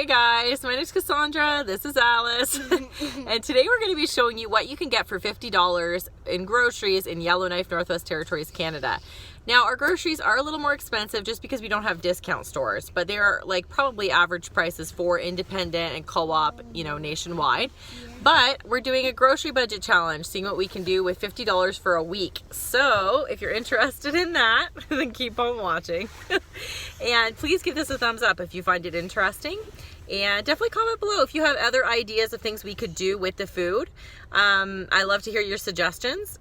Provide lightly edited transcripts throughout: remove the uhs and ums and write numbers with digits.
Hey guys, my name's Cassandra, this is Alice, and today we're going to be showing you what you can get for $50 in groceries in Yellowknife, Northwest Territories, Canada. Now, our groceries are a little more expensive just because we don't have discount stores, but they are like probably average prices for independent and co-op, nationwide. But we're doing a grocery budget challenge, seeing what we can do with $50 for a week. So if you're interested in that, then keep on watching. And please give this a thumbs up if you find it interesting. And definitely comment below if you have other ideas of things we could do with the food. I love to hear your suggestions.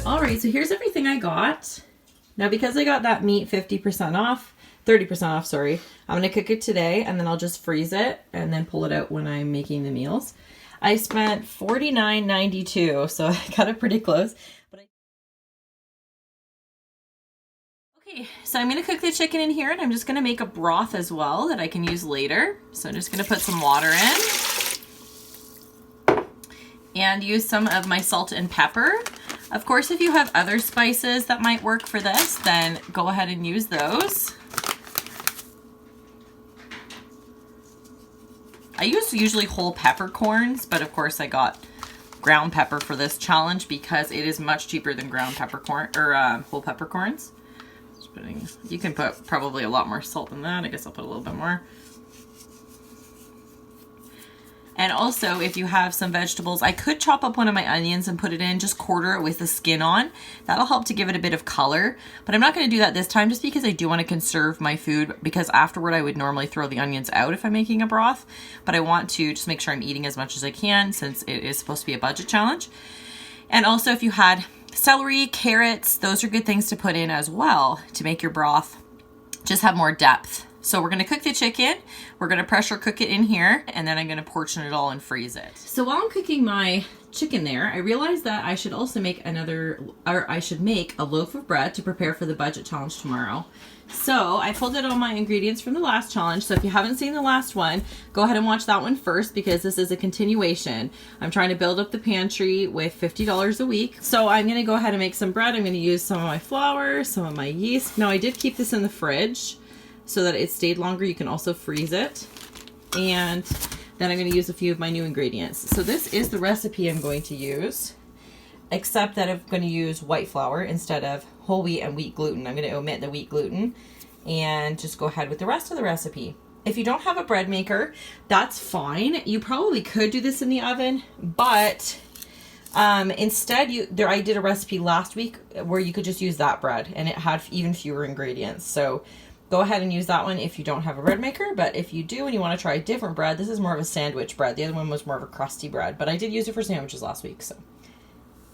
All right, so here's everything I got. Now, because I got that meat 30% off, sorry, I'm gonna cook it today and then I'll just freeze it and then pull it out when I'm making the meals. I spent $49.92, so I got it pretty close. Okay, so I'm gonna cook the chicken in here and I'm just gonna make a broth as well that I can use later. So I'm just gonna put some water in and use some of my salt and pepper. Of course, if you have other spices that might work for this, then go ahead and use those. I use usually whole peppercorns, but of course I got ground pepper for this challenge because it is much cheaper than ground peppercorn or whole peppercorns. You can put probably a lot more salt than that. I guess I'll put a little bit more. And also, if you have some vegetables, I could chop up one of my onions and put it in, just quarter it with the skin on. That'll help to give it a bit of color, but I'm not gonna do that this time just because I do wanna conserve my food, because afterward I would normally throw the onions out if I'm making a broth, but I want to just make sure I'm eating as much as I can since it is supposed to be a budget challenge. And also, if you had celery, carrots, those are good things to put in as well to make your broth just have more depth. So we're gonna cook the chicken, we're gonna pressure cook it in here, and then I'm gonna portion it all and freeze it. So while I'm cooking my chicken there, I realized that I should also make make a loaf of bread to prepare for the budget challenge tomorrow. So I pulled out all my ingredients from the last challenge. So if you haven't seen the last one, go ahead and watch that one first because this is a continuation. I'm trying to build up the pantry with $50 a week. So I'm gonna go ahead and make some bread. I'm gonna use some of my flour, some of my yeast. Now I did keep this in the fridge so that it stayed longer. You can also freeze it. And then I'm gonna use a few of my new ingredients. So this is the recipe I'm going to use, except that I'm gonna use white flour instead of whole wheat and wheat gluten. I'm gonna omit the wheat gluten and just go ahead with the rest of the recipe. If you don't have a bread maker, that's fine. You probably could do this in the oven, but instead I did a recipe last week where you could just use that bread and it had even fewer ingredients. So go ahead and use that one if you don't have a bread maker, but if you do and you want to try a different bread, this is more of a sandwich bread. The other one was more of a crusty bread, but I did use it for sandwiches last week, so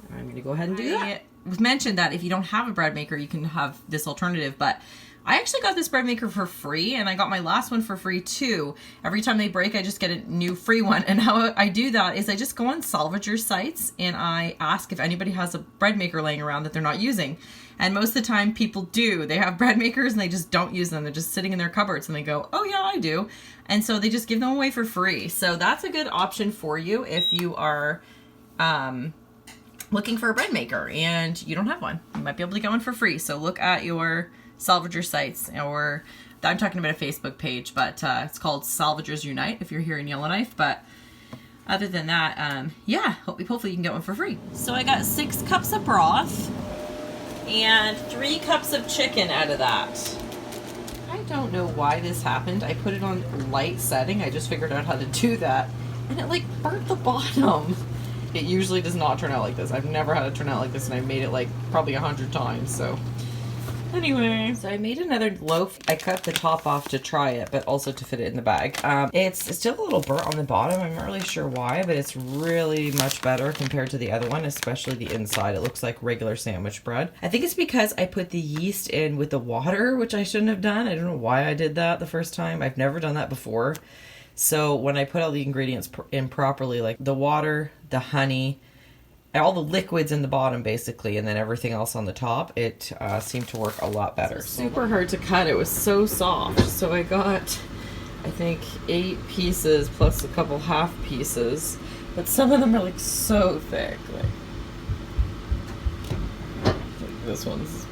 I'm going to go ahead and do that. It was mentioned that if you don't have a bread maker, you can have this alternative, but I actually got this bread maker for free, and I got my last one for free too. Every time they break, I just get a new free one. And how I do that is I just go on salvager sites and I ask if anybody has a bread maker laying around that they're not using. And most of the time people do. They have bread makers and they just don't use them. They're just sitting in their cupboards and they go, oh yeah, I do. And so they just give them away for free. So that's a good option for you if you are looking for a bread maker and you don't have one. You might be able to get one for free. So look at your salvager sites, or I'm talking about a Facebook page, but it's called Salvagers Unite if you're here in Yellowknife. But other than that, yeah, hopefully you can get one for free. So I got 6 cups of broth and 3 cups of chicken out of that. I don't know why this happened. I put it on light setting. I just figured out how to do that, and it like burnt the bottom. It usually does not turn out like this. I've never had it turn out like this, and I've made it like probably 100 times, so. Anyway, so I made another loaf. I cut the top off to try it, but also to fit it in the bag. It's still a little burnt on the bottom. I'm not really sure why, but it's really much better compared to the other one, especially the inside. It looks like regular sandwich bread. I think it's because I put the yeast in with the water, which I shouldn't have done. I don't know why I did that the first time. I've never done that before. So when I put all the ingredients in properly, like the water, the honey, all the liquids in the bottom basically, and then everything else on the top, it seemed to work a lot better. Super hard to cut. It was so soft. So I got, I think, 8 pieces plus a couple half pieces, but some of them are like so thick. Like this one's.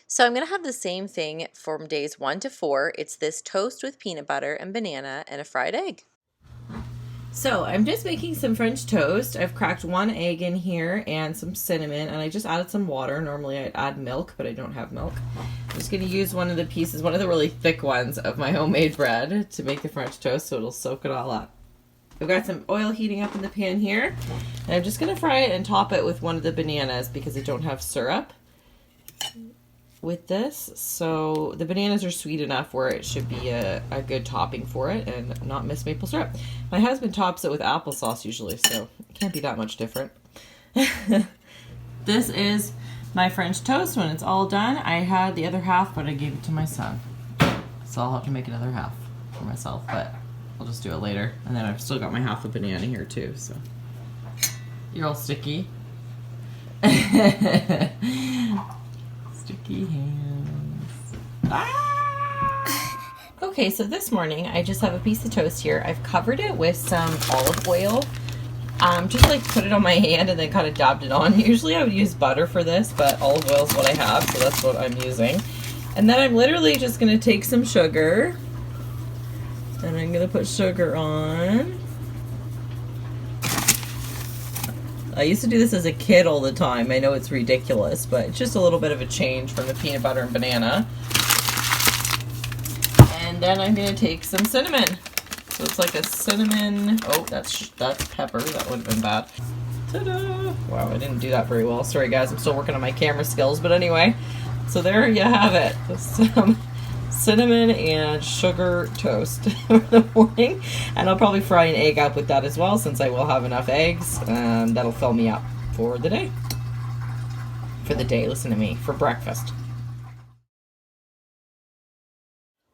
So I'm going to have the same thing from days 1 to 4. It's this toast with peanut butter and banana and a fried egg. So I'm just making some French toast. I've cracked 1 egg in here and some cinnamon, and I just added some water. Normally I'd add milk, but I don't have milk. I'm just going to use one of the pieces, one of the really thick ones of my homemade bread to make the French toast, so it'll soak it all up. I've got some oil heating up in the pan here, and I'm just going to fry it and top it with one of the bananas because I don't have syrup with this. So the bananas are sweet enough where it should be a good topping for it and not miss maple syrup. My husband tops it with applesauce usually, so it can't be that much different. This is my French toast. When it's all done, I had the other half, but I gave it to my son. So I'll have to make another half for myself, but I'll just do it later. And then I've still got my half a banana here too, so. You're all sticky. Sticky hands. Ah! Okay, so this morning I just have a piece of toast here. I've covered it with some olive oil. Just like put it on my hand and then kind of dabbed it on. Usually I would use butter for this, but olive oil is what I have, so that's what I'm using. And then I'm literally just going to take some sugar. And I'm going to put sugar on. I used to do this as a kid all the time. I know it's ridiculous, but it's just a little bit of a change from the peanut butter and banana. And then I'm going to take some cinnamon. So it's like a cinnamon. Oh, that's pepper. That would have been bad. Ta-da! Wow, I didn't do that very well. Sorry guys, I'm still working on my camera skills. But anyway, so there you have it. Some cinnamon and sugar toast for the morning, and I'll probably fry an egg up with that as well since I will have enough eggs. That'll fill me up for the day. Listen to me, for breakfast.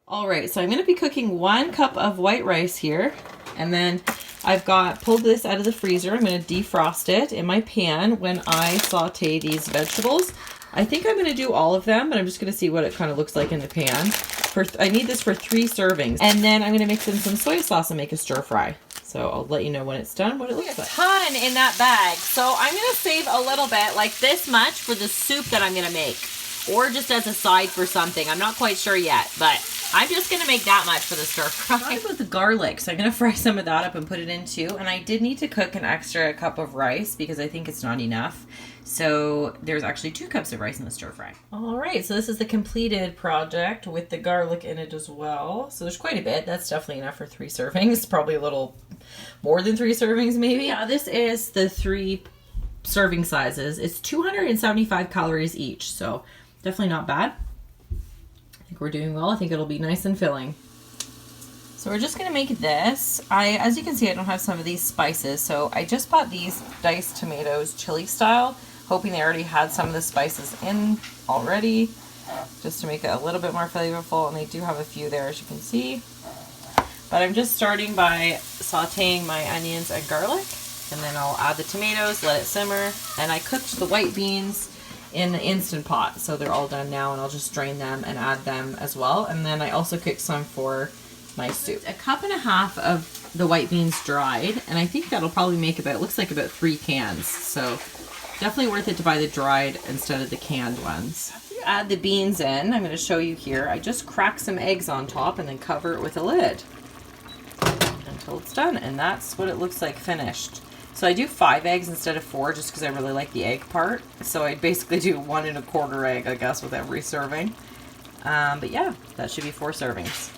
Alright, so I'm going to be cooking 1 cup of white rice here, and then I've pulled this out of the freezer. I'm going to defrost it in my pan when I saute these vegetables. I think I'm going to do all of them, but I'm just going to see what it kind of looks like in the pan. I need this for 3 servings. And then I'm going to mix in some soy sauce and make a stir fry. So I'll let you know when it's done what it looks like. A ton in that bag. So I'm going to save a little bit, like this much, for the soup that I'm going to make. Or just as a side for something. I'm not quite sure yet, but I'm just going to make that much for the stir fry. What about the garlic? So I'm going to fry some of that up and put it in too. And I did need to cook an extra cup of rice because I think it's not enough. So there's actually 2 cups of rice in the stir fry. All right, so this is the completed project with the garlic in it as well. So there's quite a bit. That's definitely enough for 3 servings. Probably a little more than 3 servings maybe. Yeah, this is the 3 serving sizes. It's 275 calories each, so definitely not bad. I think we're doing well. I think it'll be nice and filling. So we're just gonna make this. As you can see, I don't have some of these spices, so I just bought these diced tomatoes chili style, hoping they already had some of the spices in already, just to make it a little bit more flavorful, and they do have a few there, as you can see. But I'm just starting by sauteing my onions and garlic, and then I'll add the tomatoes, let it simmer, and I cooked the white beans in the Instant Pot, so they're all done now, and I'll just drain them and add them as well. And then I also cooked some for my soup. 1.5 cups of the white beans dried, and I think that'll probably make about, looks like about 3 cans. So definitely worth it to buy the dried instead of the canned ones. After you add the beans in, I'm going to show you here, I just crack some eggs on top and then cover it with a lid until it's done, and that's what it looks like finished. So I do 5 eggs instead of 4 just because I really like the egg part. So I basically do 1 1/4 egg, I guess, with every serving. But yeah, that should be 4 servings.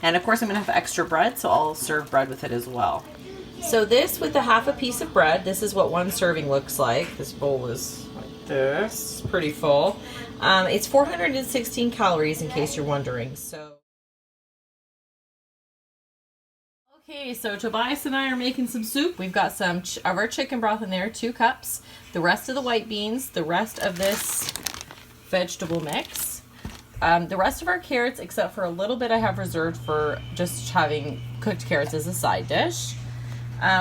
And of course I'm going to have extra bread, so I'll serve bread with it as well. So this, with the 1/2 piece of bread, this is what 1 serving looks like. This bowl is like this, pretty full. It's 416 calories in case you're wondering. Okay, so Tobias and I are making some soup. We've got some of our chicken broth in there, 2 cups. The rest of the white beans, the rest of this vegetable mix. The rest of our carrots, except for a little bit I have reserved for just having cooked carrots as a side dish.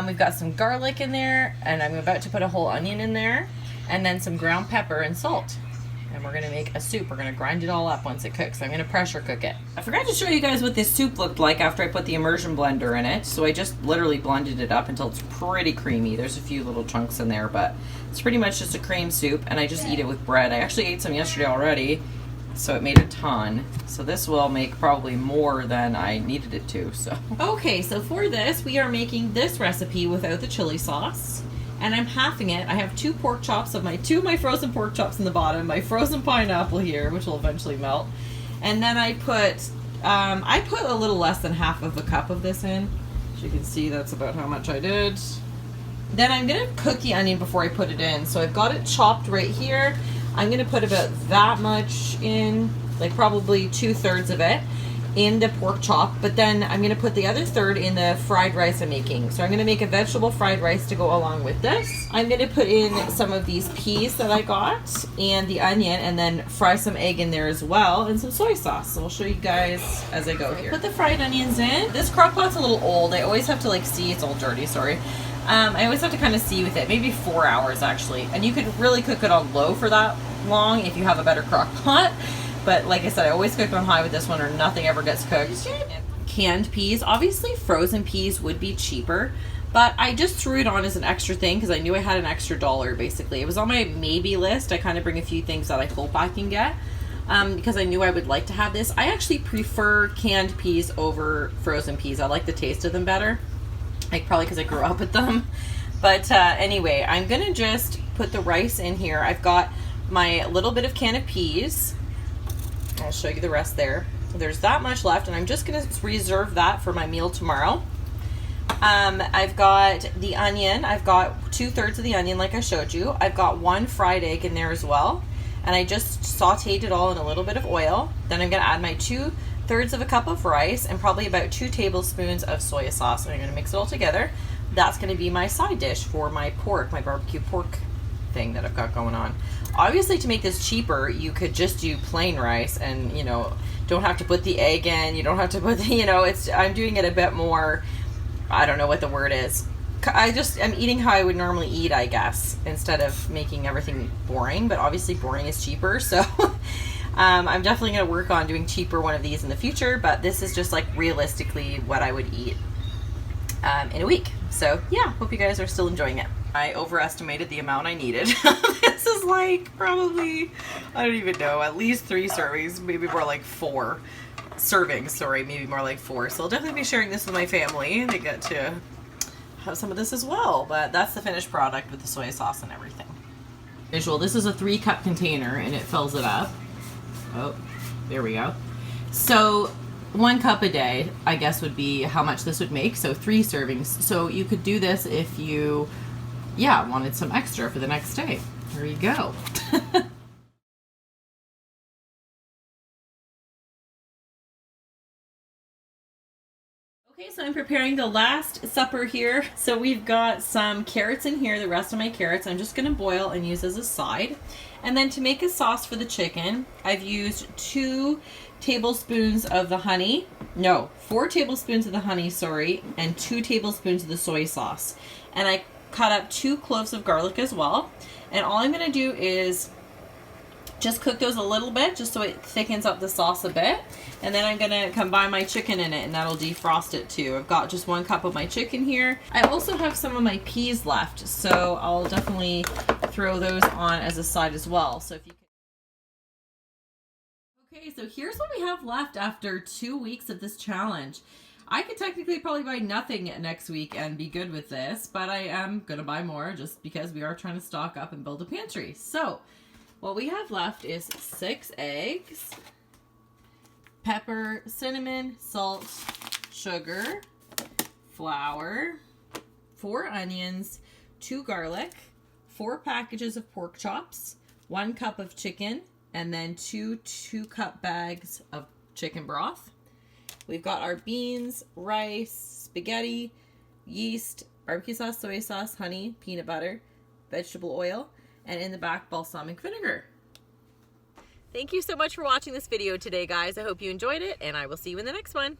We've got some garlic in there, and I'm about to put a whole onion in there, and then some ground pepper and salt. And we're gonna make a soup. We're gonna grind it all up once it cooks. I'm gonna pressure cook it. I forgot to show you guys what this soup looked like after I put the immersion blender in it. So I just literally blended it up until it's pretty creamy. There's a few little chunks in there, but it's pretty much just a cream soup, and I just eat it with bread. I actually ate some yesterday already, so it made a ton. So this will make probably more than I needed it to. So okay, so for this we are making this recipe without the chili sauce, and I'm halving it. I have 2 pork chops of two of my frozen pork chops in the bottom, my frozen pineapple here, which will eventually melt, and then I put a little less than 1/2 cup of this in. As you can see, that's about how much I did. Then I'm gonna cook the onion before I put it in, so I've got it chopped right here. I'm going to put about that much in, like probably 2/3 of it in the pork chop, but then I'm going to put the other 1/3 in the fried rice I'm making. So I'm going to make a vegetable fried rice to go along with this. I'm going to put in some of these peas that I got and the onion, and then fry some egg in there as well, and some soy sauce. So I'll show you guys as I go here. Put the fried onions in. This crock pot's a little old. I always have to like see, it's all dirty, sorry. I always have to kind of see with it, maybe 4 hours actually. And you could really cook it on low for that long if you have a better crock pot. But like I said, I always cook on high with this one, or nothing ever gets cooked. Canned peas, obviously frozen peas would be cheaper, but I just threw it on as an extra thing because I knew I had an extra $1 basically. It was on my maybe list. I kind of bring a few things that I hope I can get because I knew I would like to have this. I actually prefer canned peas over frozen peas. I like the taste of them better. Like probably because I grew up with them. But anyway, I'm gonna just put the rice in here. I've got my little bit of can of peas. I'll show you the rest there. There's that much left, and I'm just gonna reserve that for my meal tomorrow. I've got the onion. I've got 2/3 of the onion like I showed you. I've got 1 fried egg in there as well, and I just sauteed it all in a little bit of oil. Then I'm gonna add my 2/3 of a cup of rice and probably about 2 tablespoons of soy sauce, and I'm gonna mix it all together. That's gonna be my side dish for my pork, my barbecue pork thing that I've got going on. Obviously, to make this cheaper, you could just do plain rice and, you know, don't have to put the egg in. You don't have to put the, you know, I'm doing it a bit more, I don't know what the word is. I'm eating how I would normally eat, I guess, instead of making everything boring, but obviously boring is cheaper, so I'm definitely going to work on doing cheaper one of these in the future, but this is just like realistically what I would eat in a week. So yeah, hope you guys are still enjoying it. I overestimated the amount I needed. This is like probably, I don't even know, at least 3 servings, maybe more like 4 servings, sorry, maybe more like 4. So I'll definitely be sharing this with my family. They get to have some of this as well, but that's the finished product with the soy sauce and everything. Visual, this is a 3-cup container and it fills it up. Oh, there we go. So 1 cup a day, I guess, would be how much this would make. So 3 servings. So you could do this if you, yeah, wanted some extra for the next day. There you go. Okay, so I'm preparing the last supper here. So we've got some carrots in here, the rest of my carrots I'm just gonna boil and use as a side. And then to make a sauce for the chicken, I've used 2 tablespoons of the honey. No, 4 tablespoons of the honey, sorry, and 2 tablespoons of the soy sauce. And I cut up 2 cloves of garlic as well. And all I'm gonna do is just cook those a little bit, just so it thickens up the sauce a bit. And then I'm gonna combine my chicken in it, and that'll defrost it too. I've got just 1 cup of my chicken here. I also have some of my peas left, so I'll definitely throw those on as a side as well. So if you can... Okay, so here's what we have left after 2 weeks of this challenge. I could technically probably buy nothing next week and be good with this, but I am gonna buy more just because we are trying to stock up and build a pantry. So what we have left is 6 eggs, pepper, cinnamon, salt, sugar, flour, 4 onions, 2 garlic, 4 packages of pork chops, 1 cup of chicken, and then 2 2-cup bags of chicken broth. We've got our beans, rice, spaghetti, yeast, barbecue sauce, soy sauce, honey, peanut butter, vegetable oil, and in the back, balsamic vinegar. Thank you so much for watching this video today, guys. I hope you enjoyed it, and I will see you in the next one.